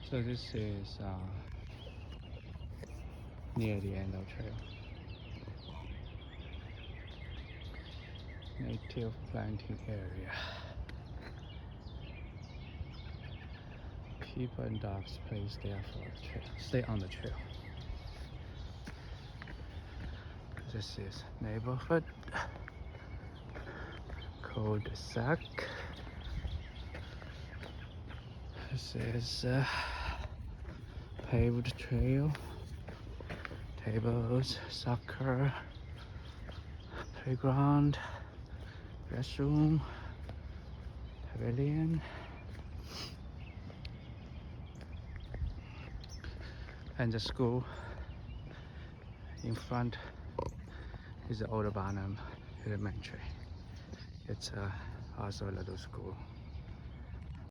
So this is near the end of trail. Native planting area. People and dogs place there for the trail. Stay on the trail. This is neighborhood cul-de-sac. This is paved trail. Tables, soccer, playground, restroom, pavilion, and the school in front is the Old Barnum Elementary. It's also a little school.